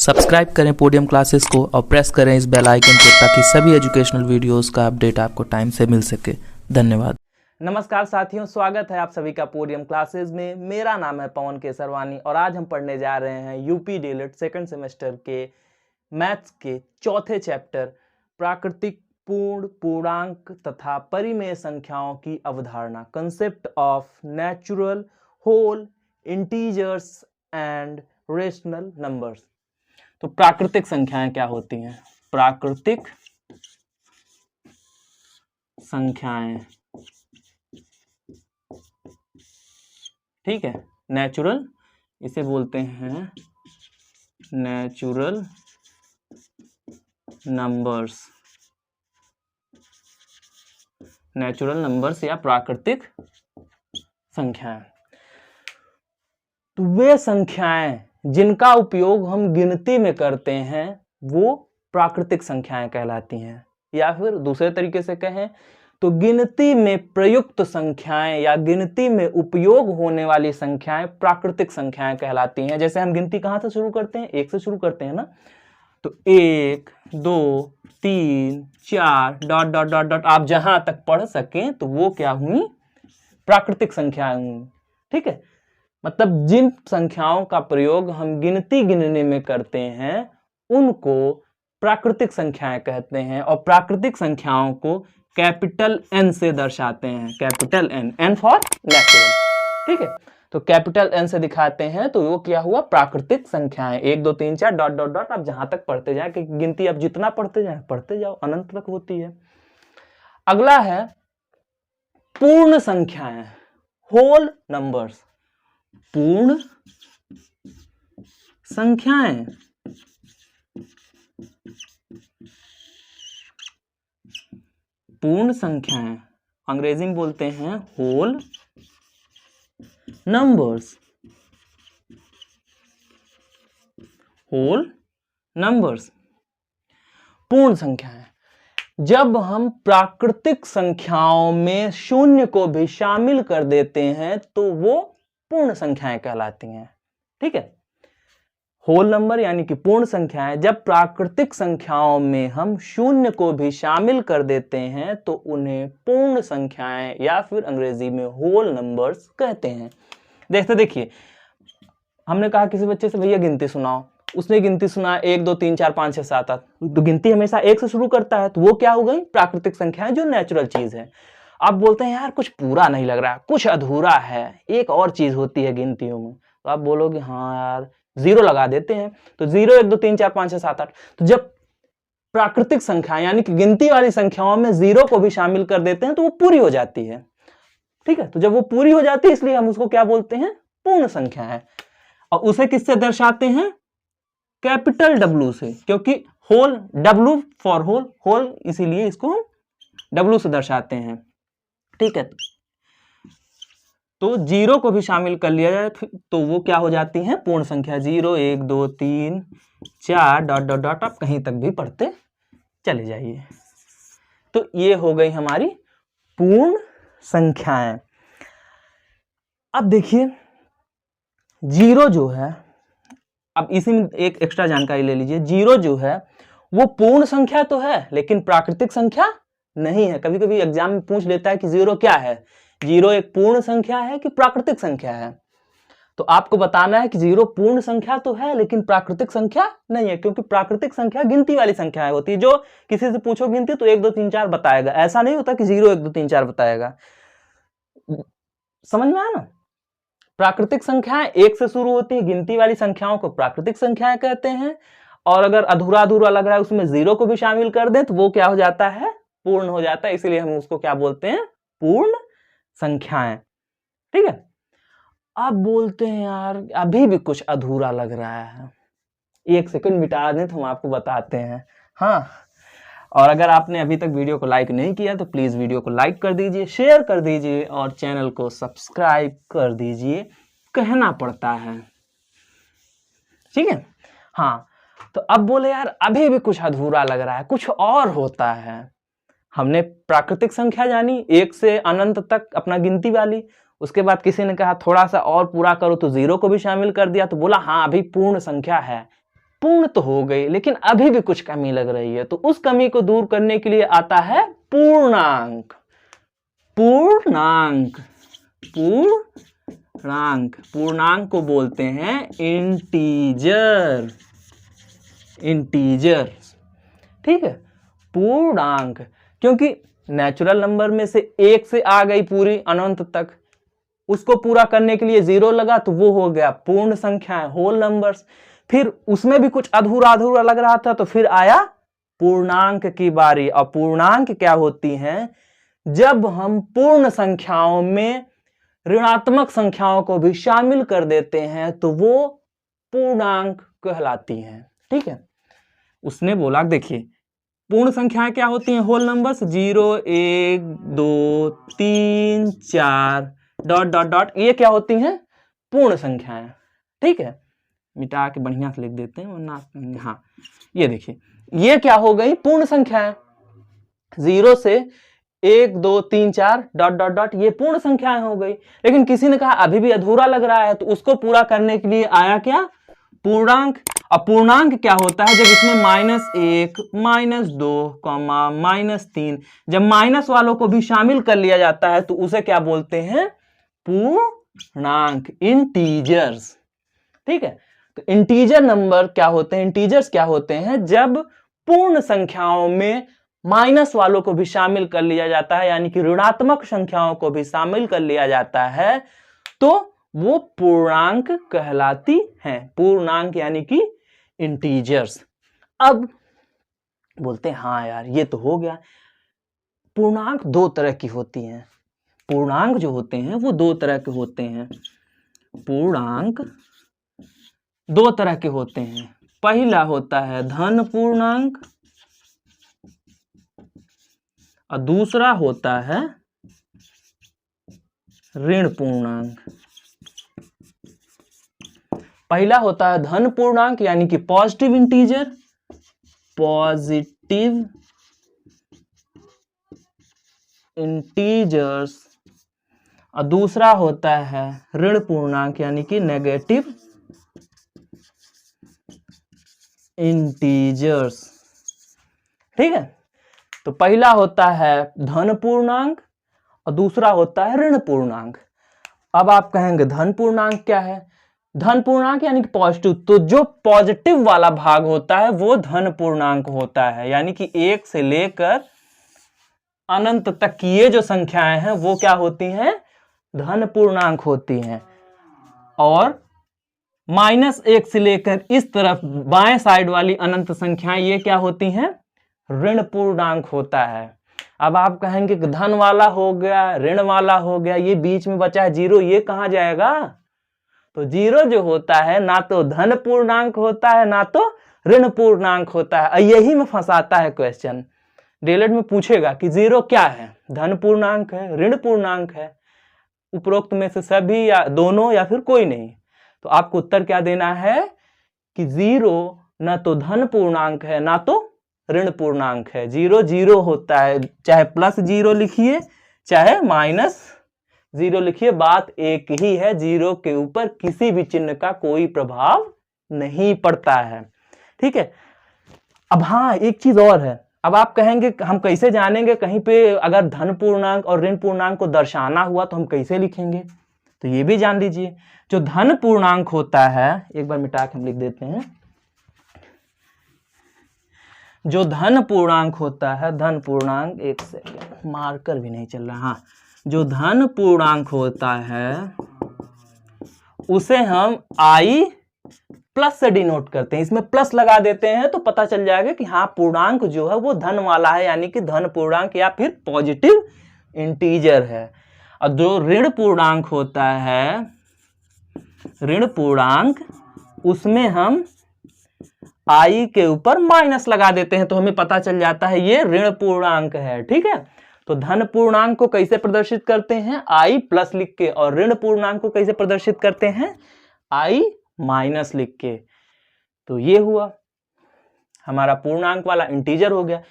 Subscribe करें podium classes को और प्रेस करें इस बेल आइकन को ताकि सभी एजुकेशनल वीडियोस का अपडेट आपको टाइम से मिल सके। धन्यवाद। नमस्कार साथियों, स्वागत है आप सभी का पोडियम क्लासेस में। मेरा नाम है पवन केसरवानी और आज हम पढ़ने जा रहे हैं यूपी डीएलएड सेकंड सेमेस्टर के मैथ्स के चौथे चैप्टर प्राकृतिक पूर्ण, पूर्णांक तथा परिमेय संख्याओं की अवधारणा, concept of natural, whole, integers and rational numbers. तो प्राकृतिक संख्याएं क्या होती हैं? प्राकृतिक संख्याएं, ठीक है। नेचुरल, इसे बोलते हैं नेचुरल नंबर्स, नेचुरल नंबर्स या प्राकृतिक संख्याएं। तो वे संख्याएं जिनका उपयोग हम गिनती में करते हैं वो प्राकृतिक संख्याएं कहलाती हैं, या फिर दूसरे तरीके से कहें तो गिनती में प्रयुक्त संख्याएं या गिनती में उपयोग होने वाली संख्याएं प्राकृतिक संख्याएं कहलाती हैं। जैसे हम गिनती कहां से शुरू करते हैं? एक से शुरू करते हैं ना। तो 1, 2, 3, 4 डॉट डॉट डॉट डॉट, आप जहां तक पढ़ सकें तो वो क्या हुई? प्राकृतिक संख्याएं हुई, ठीक है। मतलब जिन संख्याओं का प्रयोग हम गिनती गिनने में करते हैं उनको प्राकृतिक संख्याएं कहते हैं, और प्राकृतिक संख्याओं को कैपिटल एन से दर्शाते हैं। Capital N, N for natural, ठीक है। तो कैपिटल एन से दिखाते हैं तो वो क्या हुआ? प्राकृतिक संख्याएं। 1, 2, 3, 4 डॉट डॉट डॉट, आप जहां तक पढ़ते जाए, कि गिनती आप जितना पढ़ते जाओ अनंत तक होती है। अगला है पूर्ण संख्याएं, होल नंबर्स। पूर्ण संख्याएं, पूर्ण संख्याएं अंग्रेजी में बोलते हैं होल नंबर्स। होल नंबर्स, पूर्ण संख्याएं। जब हम प्राकृतिक संख्याओं में शून्य को भी शामिल कर देते हैं तो वो पूर्ण संख्याएं कहलाती हैं, ठीक है। होल नंबर यानी कि पूर्ण संख्याएं, जब प्राकृतिक संख्याओं में हम शून्य को भी शामिल कर देते हैं तो उन्हें पूर्ण संख्याएं या फिर अंग्रेजी में होल नंबर्स कहते हैं। देखिए, हमने कहा किसी बच्चे से भैया गिनती सुनाओ, उसने गिनती सुना 1, 2, 3, 4, 5, 6, 7, 8, तो गिनती हमेशा 1 से शुरू करता है, तो वो क्या हो गई? प्राकृतिक संख्याएं, जो नेचुरल चीज है। आप बोलते हैं यार कुछ पूरा नहीं लग रहा, कुछ अधूरा है, एक और चीज होती है गिनतियों में, तो आप बोलोगे हाँ यार 0 लगा देते हैं। तो 0, 1, 2, 3, 4, 5, 6, 7, 8, तो जब प्राकृतिक संख्या यानी कि गिनती वाली संख्याओं में 0 को भी शामिल कर देते हैं तो वो पूरी हो जाती है, ठीक है। तो जब वो पूरी हो जाती है इसलिए हम उसको क्या बोलते हैं? पूर्ण संख्या है। और उसे किससे दर्शाते हैं? कैपिटल W से, क्योंकि whole, W for whole, whole इसीलिए इसको हम W से दर्शाते हैं, ठीक है। तो 0 को भी शामिल कर लिया जाए तो वो क्या हो जाती है? पूर्ण संख्या। 0, 1, 2, 3, 4 डॉट डॉट डॉट, आप कहीं तक भी पढ़ते चले जाइए। तो ये हो गई हमारी पूर्ण संख्याएं। अब देखिए 0 जो है, अब इसी में एक एक्स्ट्रा जानकारी ले लीजिए। 0 जो है वो पूर्ण संख्या तो है लेकिन प्राकृतिक संख्या नहीं है। कभी कभी एग्जाम में पूछ लेता है कि 0 क्या है? 0 एक पूर्ण संख्या है कि प्राकृतिक संख्या है? तो आपको बताना है कि 0 पूर्ण संख्या तो है लेकिन प्राकृतिक संख्या नहीं है, क्योंकि प्राकृतिक संख्या गिनती वाली संख्या होती है। जो किसी से पूछो गिनती तो 1, 2, 3, 4 बताएगा, ऐसा नहीं होता कि 0, 1, 2, 3, 4 बताएगा। समझ में आया ना? प्राकृतिक संख्याएं 1 से शुरू होती है, गिनती वाली संख्याओं को प्राकृतिक संख्याएं कहते हैं, और अगर अधूरा अधूरा लग रहा है उसमें 0 को भी शामिल कर दें तो वो क्या हो जाता है? पूर्ण हो जाता है। इसीलिए हम उसको क्या बोलते हैं? पूर्ण संख्याएं, ठीक है। अब बोलते हैं यार अभी भी कुछ अधूरा लग रहा है, 1 सेकंड बिता दें तो हम आपको बताते हैं। हाँ, और अगर आपने अभी तक वीडियो को लाइक नहीं किया तो प्लीज वीडियो को लाइक कर दीजिए, शेयर कर दीजिए और चैनल को सब्सक्राइब कर दीजिए। कहना पड़ता है, ठीक है। हाँ, तो अब बोले यार अभी भी कुछ अधूरा लग रहा है, कुछ और होता है। हमने प्राकृतिक संख्या जानी 1 से अनंत तक अपना गिनती वाली, उसके बाद किसी ने कहा थोड़ा सा और पूरा करो तो 0 को भी शामिल कर दिया, तो बोला हाँ अभी पूर्ण संख्या है। पूर्ण तो हो गई, लेकिन अभी भी कुछ कमी लग रही है, तो उस कमी को दूर करने के लिए आता है पूर्णांक। पूर्णांक पूर्णांक पूर्णांक को बोलते हैं इंटीजर। इंटीजर, ठीक है, पूर्णांक, क्योंकि नेचुरल नंबर में से एक से आ गई पूरी अनंत तक, उसको पूरा करने के लिए 0 लगा तो वो हो गया पूर्ण संख्या है, होल नंबर्स। फिर उसमें भी कुछ अधूरा अधूरा लग रहा था तो फिर आया पूर्णांक की बारी। और पूर्णांक क्या होती हैं? जब हम पूर्ण संख्याओं में ऋणात्मक संख्याओं को भी शामिल कर देते हैं तो वो पूर्णांक कहलाती हैं, ठीक है। उसने बोला देखिए पूर्ण संख्याएं क्या होती हैं? Whole numbers, 0 1 2 3 4 dot dot dot, ये क्या होती हैं? पूर्ण संख्याएं, ठीक है। मिटा के बढ़िया से लिख देते हैं वरना, हाँ ये देखिए ये क्या हो गई? पूर्ण संख्याएं। 0 से 1 2 3 4 डॉट डॉट डॉट, ये पूर्ण संख्याएं हो गई। लेकिन किसी ने कहा अभी भी अधूरा लग रहा है, तो उसको पूरा करने के लिए आया क्या? पूर्णांक। अब पूर्णांक क्या होता है? जब इसमें -1 -2 -3, जब माइनस वालों को भी शामिल कर लिया जाता है तो उसे क्या बोलते हैं? पूर्णांक, इंटीजर्स, ठीक है। तो इंटीजर नंबर क्या होते हैं? इंटीजर्स क्या होते हैं? जब पूर्ण संख्याओं में माइनस वालों को भी शामिल कर लिया जाता है, यानी कि ऋणात्मक संख्याओं को भी शामिल कर लिया जाता है, तो वो पूर्णांक कहलाती हैं। पूर्णांक यानी कि इंटीजर्स। अब बोलते हैं हाँ यार ये तो हो गया। पूर्णांक दो तरह की होती हैं। पूर्णांक जो होते हैं वो दो तरह के होते हैं। पूर्णांक दो तरह के होते हैं। पहला होता है धन पूर्णांक और दूसरा होता है ऋण पूर्णांक। पहला होता है धन पूर्णांक यानी कि पॉजिटिव इंटीजर, पॉजिटिव इंटीजर्स, और दूसरा होता है ऋण पूर्णांक यानी कि नेगेटिव इंटीजर्स, ठीक है। तो पहला होता है धन पूर्णांक और दूसरा होता है ऋण पूर्णांक। अब आप कहेंगे धन पूर्णांक क्या है? धन पूर्णांक यानी कि पॉजिटिव, तो जो पॉजिटिव वाला भाग होता है वो धन पूर्णांक होता है, यानी कि 1 से लेकर अनंत तक की ये जो संख्याएं हैं वो क्या होती हैं? धन पूर्णांक होती हैं। और -1 से लेकर इस तरफ बाएं साइड वाली अनंत संख्याएं ये क्या होती हैं? ऋण पूर्णांक होता है। अब आप कहेंगे कि धन वाला हो गया, ऋण वाला हो गया, ये बीच में बचा है 0, ये कहां जाएगा? तो 0 जो होता है ना तो धन पूर्णांक होता है ना तो ऋण पूर्णांक होता है। यही में फंसाता है क्वेश्चन। डीएलएड में पूछेगा कि 0 क्या है? धन पूर्णांक है, ऋण पूर्णांक है, उपरोक्त में से सभी या दोनों या फिर कोई नहीं। तो आपको उत्तर क्या देना है कि 0 ना तो धन पूर्णांक है ना तो ऋण पूर्णांक है। 0 0 होता है, चाहे +0 लिखिए चाहे -0 लिखिए, बात एक ही है। 0 के ऊपर किसी भी चिन्ह का कोई प्रभाव नहीं पड़ता है, ठीक है। अब हाँ एक चीज और है। अब आप कहेंगे हम कैसे जानेंगे कहीं पे अगर धन पूर्णांक और ऋण पूर्णांक को दर्शाना हुआ तो हम कैसे लिखेंगे? तो ये भी जान लीजिए, जो धन पूर्णांक होता है, एक बार मिटा के हम लिख देते हैं। जो धन पूर्णांक होता है, धन पूर्णांक, एक सेकंड मार्कर भी नहीं चल रहा, हाँ, जो धन पूर्णांक होता है उसे हम i प्लस से डिनोट करते हैं। इसमें प्लस लगा देते हैं तो पता चल जाएगा कि हाँ पूर्णांक जो है वो धन वाला है, यानी कि धन पूर्णांक या फिर पॉजिटिव इंटीजर है। और जो ऋण पूर्णांक होता है, ऋण पूर्णांक, उसमें हम i के ऊपर माइनस लगा देते हैं तो हमें पता चल जाता है ये ऋण पूर्णांक है, ठीक है। तो धन पूर्णांक को कैसे प्रदर्शित करते हैं? i प्लस लिख के, और ऋण पूर्णांक को कैसे प्रदर्शित करते हैं? i माइनस लिख के। तो ये हुआ हमारा पूर्णांक वाला इंटीजर हो गया।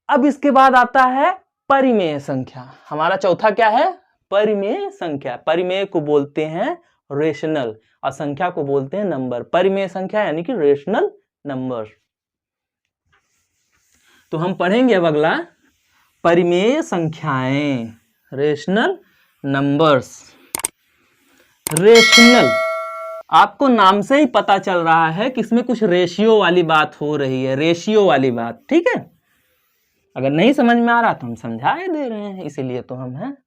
अब इसके बाद आता है परिमेय संख्या। हमारा चौथा क्या है? परिमेय संख्या। परिमेय को बोलते हैं रेशनल और संख्या को बोलते हैं नंबर। परिमेय संख्या यानी कि रेशनल नंबर। तो हम पढ़ेंगे अब अगला परिमेय संख्याएं, रेशनल नंबर्स। रेशनल, आपको नाम से ही पता चल रहा है कि इसमें कुछ रेशियो वाली बात हो रही है, रेशियो वाली बात, ठीक है। अगर नहीं समझ में आ रहा तो हम समझा दे रहे हैं, इसीलिए तो हम हैं।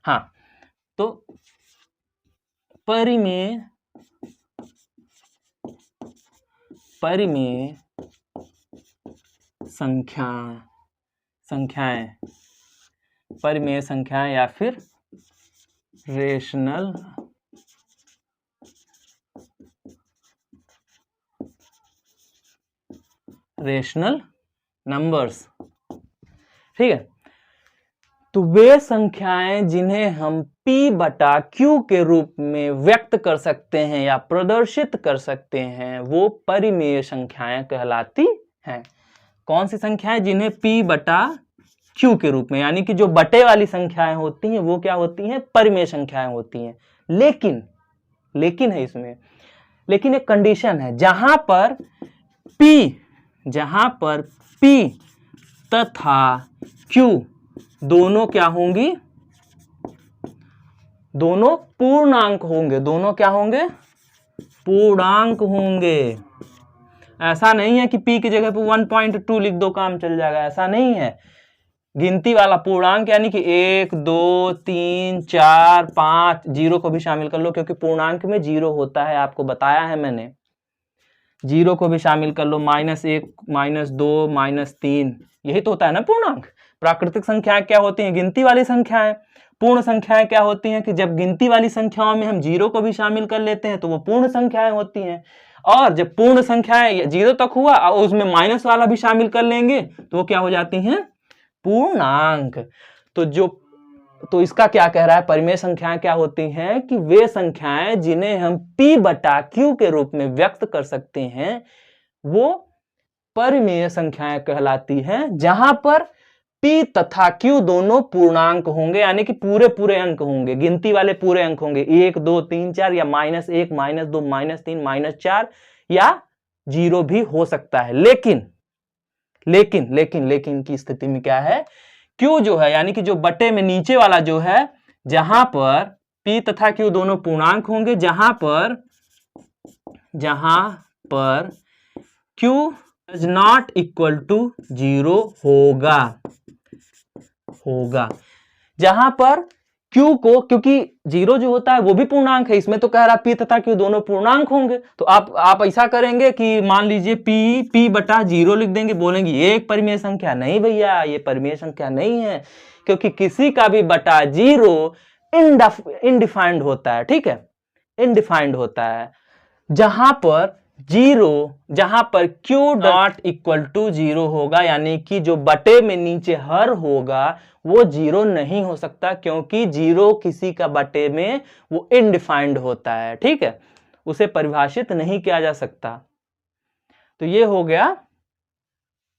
हाँ, तो परिमेय संख्याएं, परिमेय संख्याएं या फिर रेशनल नंबर्स, ठीक है। तो वे संख्याएं जिन्हें हम P बटा Q के रूप में व्यक्त कर सकते हैं या प्रदर्शित कर सकते हैं, वो परिमेय संख्याएं कहलाती हैं। कौन सी संख्याएं? जिन्हें P बटा Q के रूप में, यानी कि जो बटे वाली संख्याएं होती हैं वो क्या होती हैं? परिमेय संख्याएं होती हैं। लेकिन है इसमें, लेकिन एक कंडीशन है, जहां पर P तथा Q दोनों क्या होंगी? दोनों पूर्णांक होंगे। दोनों क्या होंगे? पूर्णांक होंगे। ऐसा नहीं है कि P की जगह पे 1.2 लिख दो काम चल जाएगा, ऐसा नहीं है। गिनती वाला पूर्णांक, यानी कि 1 2 3 4 5, जीरो को भी शामिल कर लो क्योंकि पूर्णांक में जीरो होता है, आपको बताया है मैंने। जीरो को भी शामिल कर लो, -1 -2 -3, यही तो होता है ना पूर्णांक। प्राकृतिक संख्याएं क्या होती हैं? गिनती वाली संख्याएं। पूर्ण संख्याएं क्या होती हैं? कि जब गिनती वाली संख्याओं में हम जीरो को भी शामिल कर लेते हैं तो वो पूर्ण संख्याएं होती हैं। और जब पूर्ण संख्याएं जीरो तक हुआ और उसमें माइनस वाला भी शामिल कर लेंगे तो वो क्या हो जाती हैं? पूर्णांक। तो इसका क्या कह रहा है? परिमेय संख्याएं क्या होती हैं? कि वे संख्याएं जिन्हें हम P बटा Q के रूप में व्यक्त कर सकते हैं वो परिमेय संख्याएं कहलाती हैं, जहां पर P तथा Q दोनों पूर्णांक होंगे, यानी कि पूरे अंक होंगे, गिनती वाले पूरे अंक होंगे, 1 2 3 4 या -1 -2 -3 -4 या जीरो भी हो सकता है। लेकिन की स्थिति में क्या है? Q जो है, यानी कि जो बटे में नीचे वाला जो है, जहां पर P तथा Q दोनों पूर्णांक होंगे, जहां पर Q is not equal to 0 होगा। जहां पर Q को, क्योंकि जीरो जो होता है वो भी पूर्णांक है, इसमें तो कह रहा P तथा Q दोनों पूर्णांक होंगे, तो आप ऐसा करेंगे कि मान लीजिए P बटा 0 लिख देंगे, बोलेंगे ये एक परिमेय संख्या। नहीं भैया, ये परिमेय संख्या नहीं है, क्योंकि किसी का भी बटा 0 इनडिफाइंड होता है, ठीक है, इनडिफाइंड होता है। जहां पर Q डॉट इक्वल टू 0 होगा, यानी कि जो बटे में नीचे हर होगा वो 0 नहीं हो सकता, क्योंकि 0 किसी का बटे में वो इनडिफाइंड होता है, ठीक है, उसे परिभाषित नहीं किया जा सकता। तो ये हो गया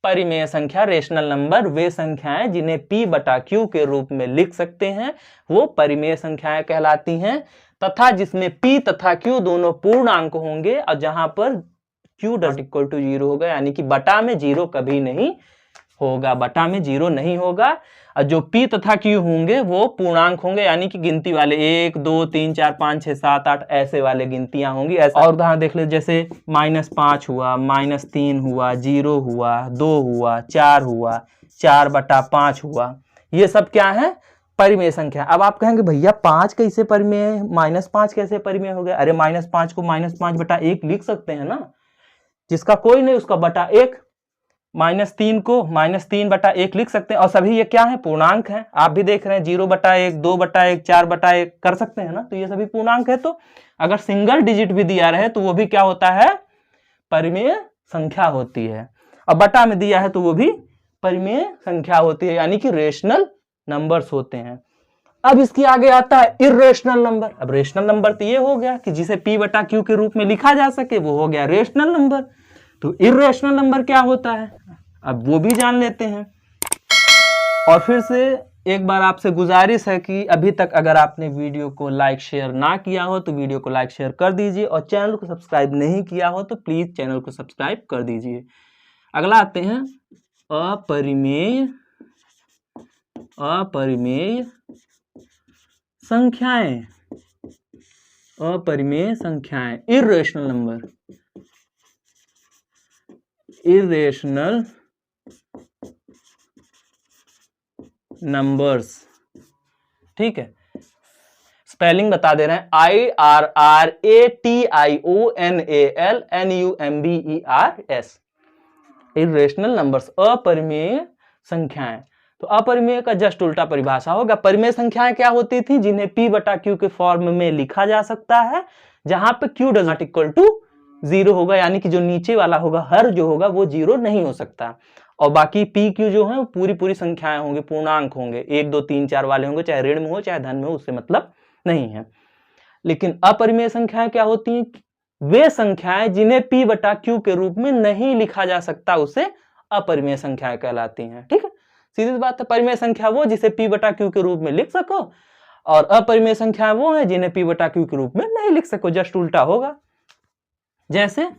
परिमेय संख्या, रेशनल नंबर। वे संख्याएं जिन्हें P बटा Q के रूप में लिख सकते हैं वो परिमेय संख्याएं कहलाती हैं, तथा जिसमें P तथा Q दोनों पूर्णांक होंगे और जहां पर Q डॉट इक्वल टू 0 होगा, यानी कि बटा में 0 कभी नहीं होगा, बटा में 0 नहीं होगा। और जो P तथा Q होंगे वो पूर्णांक होंगे, यानी कि गिनती वाले 1 2 3 4 5 6 7 8 ऐसे वाले गिनतियां होंगी। ऐसा और उदाहरण देख लो, जैसे -5 हुआ, -3 हुआ, 0 हुआ, 2 हुआ, 4 हुआ, 4 बटा 5 हुआ, ये सब क्या है? परिमेय संख्या। अब आप कहेंगे भैया 5 कैसे परिमेय है, -5 कैसे परिमेय हो गया? अरे -5 को -5 बटा 1 लिख सकते हैं ना, जिसका कोई नहीं उसका बटा 1। -3 को -3 बटा 1 लिख सकते हैं, और सभी ये क्या है? पूर्णांक है। आप भी देख रहे हैं 0 बटा 1, 2 बटा 1, 4 बटा 1 कर सकते हैं ना, तो ये सभी पूर्णांक है। तो अगर सिंगल डिजिट भी दिया रहे तो वो भी क्या होता है? परिमेय संख्या होती है। और बटा में दिया है तो वो भी परिमेय संख्या होती है, यानी कि रेशनल नंबर्स होते हैं। अब इसके आगे आता है इर्रेशनल नंबर। अब रेशनल नंबर तो ये हो गया कि जिसे P बटा Q के रूप में लिखा जा सके, वो हो गया रेशनल नंबर। तो इर्रेशनल नंबर क्या होता है, अब वो भी जान लेते हैं। और फिर से एक बार आपसे गुजारिश है कि अभी तक अगर आपने वीडियो को लाइक शेयर ना किया हो तो वीडियो को लाइक शेयर कर दीजिए, और चैनल को सब्सक्राइब नहीं किया हो तो प्लीज चैनल को सब्सक्राइब कर दीजिए। अगला आते हैं अपरिमेय संख्याएं। अपरिमेय संख्याएं, इर्रेशनल नंबर्स। ठीक है, स्पेलिंग बता दे रहे हैं, IRRATIONALNUMBERS, इर्रेशनल नंबर्स, अपरिमेय संख्याएं। तो अपरिमेय का जस्ट उल्टा परिभाषा होगा। परिमेय संख्याएं क्या होती थी? जिन्हें P बटा Q के फॉर्म में लिखा जा सकता है, जहां पे Q does not equal to 0 होगा, यानी कि जो नीचे वाला होगा, हर जो होगा वो 0 नहीं हो सकता, और बाकी P Q जो है पूरी पूरी संख्याएं होंगी, पूर्णांक होंगे, 1 2 3 4 वाले होंगे, चाहे ऋण में हो चाहे धन में हो, उससे मतलब नहीं है। लेकिन अपरिमेय संख्याएं क्या होती हैं? वे संख्याएं जिन्हें P बटा Q के रूप में नहीं लिखा जा सकता, उसे अपरिमेय संख्याएं कहलाती हैं। ठीक है, सीधी बात है। परिमेय संख्या वो जिसे P बटा Q के रूप में लिख सको, और अपरिमेय संख्या वो है जिन्हें P बटा Q के रूप में नहीं लिख सको, जस्ट उल्टा होगा। जैसे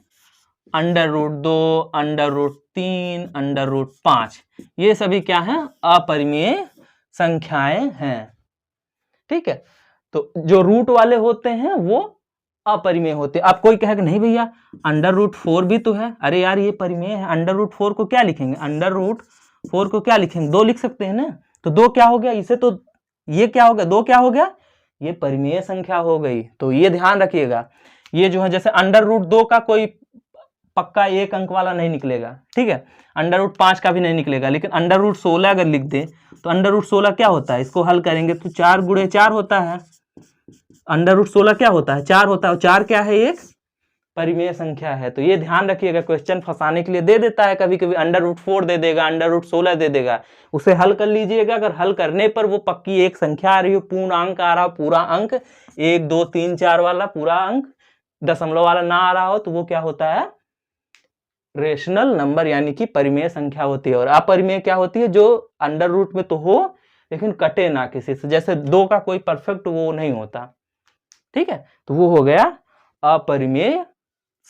√2, √3, √5, ये सभी क्या है? अपरिमेय संख्याएं हैं। ठीक है, तो जो रूट वाले होते हैं वो अपरिमेय होते हैं। आप कोई कहेगा नहीं भैया √4 भी तो है, अरे यार ये परिमेय है, √4 को क्या लिखेंगे? √4 को क्या लिखेंगे? 2 लिख सकते हैं ना, तो 2 क्या हो गया? इसे तो ये क्या हो गया? 2 क्या हो गया? ये परिमेय संख्या हो गई। तो ये ध्यान रखिएगा, ये जो है जैसे √2 का कोई पक्का 1 अंक वाला नहीं निकलेगा। ठीक है, √5 का भी नहीं निकलेगा, लेकिन √16 अगर लिख दे तो √16 क्या होता है? इसको हल करेंगे तो 4 × 4 होता है। √16 क्या होता है? 4 होता है, और 4 क्या है? एक परिमेय संख्या है। तो ये ध्यान रखिएगा, क्वेश्चन फंसाने के लिए दे देता है, कभी कभी √4 दे देगा, √16 दे देगा, उसे हल कर लीजिएगा। अगर हल करने पर वो पक्की एक संख्या आ रही हो, पूर्ण अंक आ रहा हो, पूरा अंक 1 2 3 4 वाला पूरा अंक, दशमलव वाला ना आ रहा हो, तो वो क्या होता है? रेशनल नंबर, यानी कि परिमेय संख्या होती है। और अपरिमेय क्या होती है? जो अंडर रूट में तो हो लेकिन कटे ना किसी से, जैसे 2 का कोई परफेक्ट वो नहीं होता। ठीक है, तो वो हो गया अपरिमेय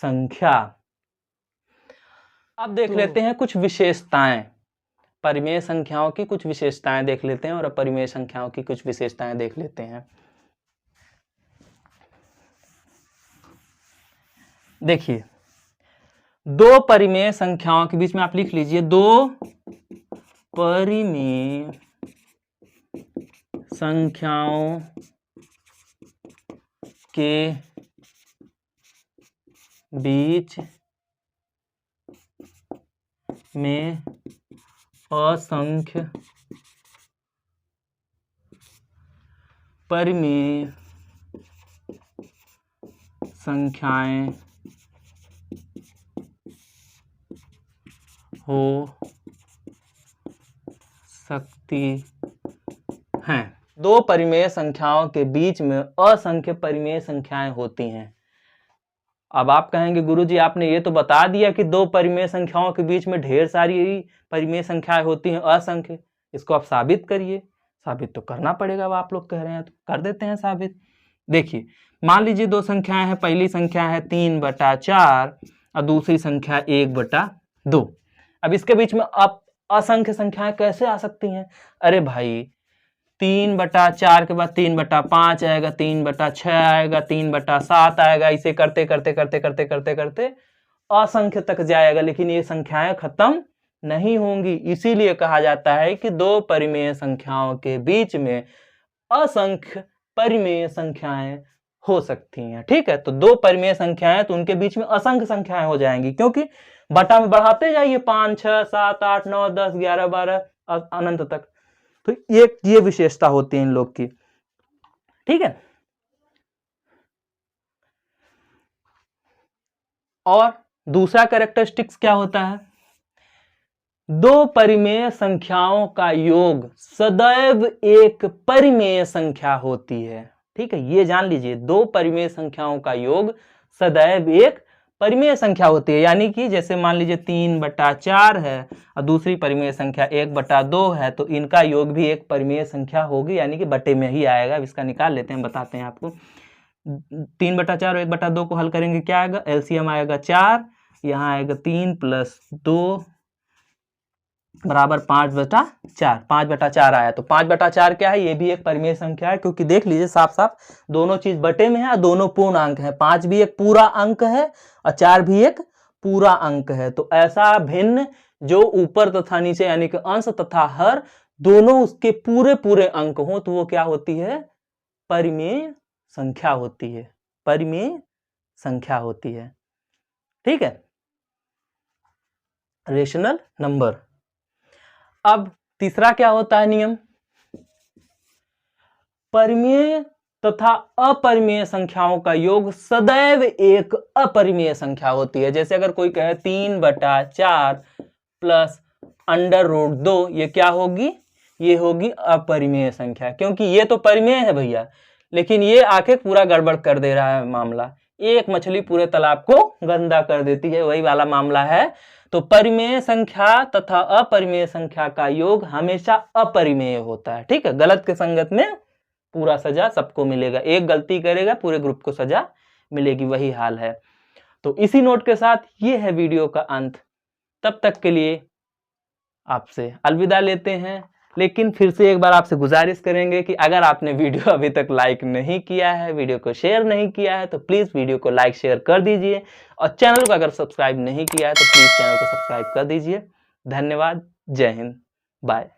संख्या। अब देख लेते हैं कुछ विशेषताएं, परिमेय संख्याओं की कुछ विशेषताएं देख लेते हैं, और अपरिमेय संख्याओं की कुछ विशेषताएं देख लेते हैं। देखिए, 2 परिमेय संख्याओं के बीच में आप लिख लीजिए, 2 परिमेय संख्याओं के बीच में असंख्य परिमेय संख्याएं हो सकती हैं। 2 परिमेय संख्याओं के बीच में असंख्य परिमेय संख्याएं होती हैं। अब आप कहेंगे गुरुजी आपने ये तो बता दिया कि 2 परिमेय संख्याओं के बीच में ढेर सारी परिमेय संख्याएं होती हैं, असंख्य, इसको आप साबित करिए। साबित तो करना पड़ेगा, अब आप लोग कह रहे हैं तो कर देते हैं साबित। देखिए, मान लीजिए 2 संख्याएं हैं, पहली संख्या है 3/4 और दूसरी संख्या 1/2। अब इसके बीच में आप असंख्य संख्याएं कैसे आ सकती हैं? अरे भाई 3/4 के बाद 3/5 आएगा, 3/6 आएगा, 3/7 आएगा, इसे करते करते करते करते करते करते असंख्य तक जाएगा, लेकिन ये संख्याएं खत्म नहीं होंगी। इसीलिए कहा जाता है कि 2 परिमेय संख्याओं के बीच में असंख्य परिमेय संख्याएं हो सकती हैं। ठीक है, तो 2 परिमेय संख्याएं तो उनके बीच में असंख्य संख्याएं हो जाएंगी, क्योंकि बटा में बढ़ाते जाइए 5 6 7 8 9 10 11 12 अनंत तक। तो ये विशेषता होती है इन लोग की। ठीक है, और दूसरा कैरेक्टरिस्टिक्स क्या होता है? 2 परिमेय संख्याओं का योग सदैव एक परिमेय संख्या होती है। ठीक है, ये जान लीजिए, 2 परिमेय संख्याओं का योग सदैव एक परिमेय संख्या होती है, यानी कि जैसे मान लीजिए 3/4 है और दूसरी परिमेय संख्या 1/2 है, तो इनका योग भी एक परिमेय संख्या होगी, यानी कि बटे में ही आएगा। इसका निकाल लेते हैं, बताते हैं आपको। 3/4 और 1/2 को हल करेंगे, क्या आएगा, एलसीएम आएगा 4, यहाँ आएगा 3 + 2 बराबर 5/4। 5/4 आया, तो 5/4 क्या है, ये भी एक परिमेय संख्या है, क्योंकि देख लीजिए साफ साफ दोनों चीज बटे में है और दोनों पूर्ण अंक है। 5 भी एक पूरा अंक है और 4 भी एक पूरा अंक है। तो ऐसा भिन्न जो ऊपर तथा नीचे यानी कि अंश तथा हर दोनों उसके पूरे पूरे अंक हो, तो वो क्या होती है, परिमेय संख्या होती है, परिमेय संख्या होती है। ठीक है, रेशनल नंबर। अब तीसरा क्या होता है नियम, परिमेय तथा अपरिमेय संख्याओं का योग सदैव एक अपरिमेय संख्या होती है। जैसे अगर कोई कहे 3/4 + √2, ये क्या होगी, ये होगी अपरिमेय संख्या, क्योंकि ये तो परिमेय है भैया, लेकिन ये आके पूरा गड़बड़ कर दे रहा है मामला। एक मछली पूरे तालाब को गंदा कर देती है, वही वाला मामला है। तो परिमेय संख्या तथा अपरिमेय संख्या का योग हमेशा अपरिमेय होता है। ठीक है, गलत के संगत में पूरा सजा सबको मिलेगा, एक गलती करेगा पूरे ग्रुप को सजा मिलेगी, वही हाल है। तो इसी नोट के साथ ये है वीडियो का अंत। तब तक के लिए आपसे अलविदा लेते हैं, लेकिन फिर से एक बार आपसे गुजारिश करेंगे कि अगर आपने वीडियो अभी तक लाइक नहीं किया है, वीडियो को शेयर नहीं किया है, तो प्लीज़ वीडियो को लाइक शेयर कर दीजिए, और चैनल को अगर सब्सक्राइब नहीं किया है तो प्लीज़ चैनल को सब्सक्राइब कर दीजिए। धन्यवाद, जय हिंद, बाय।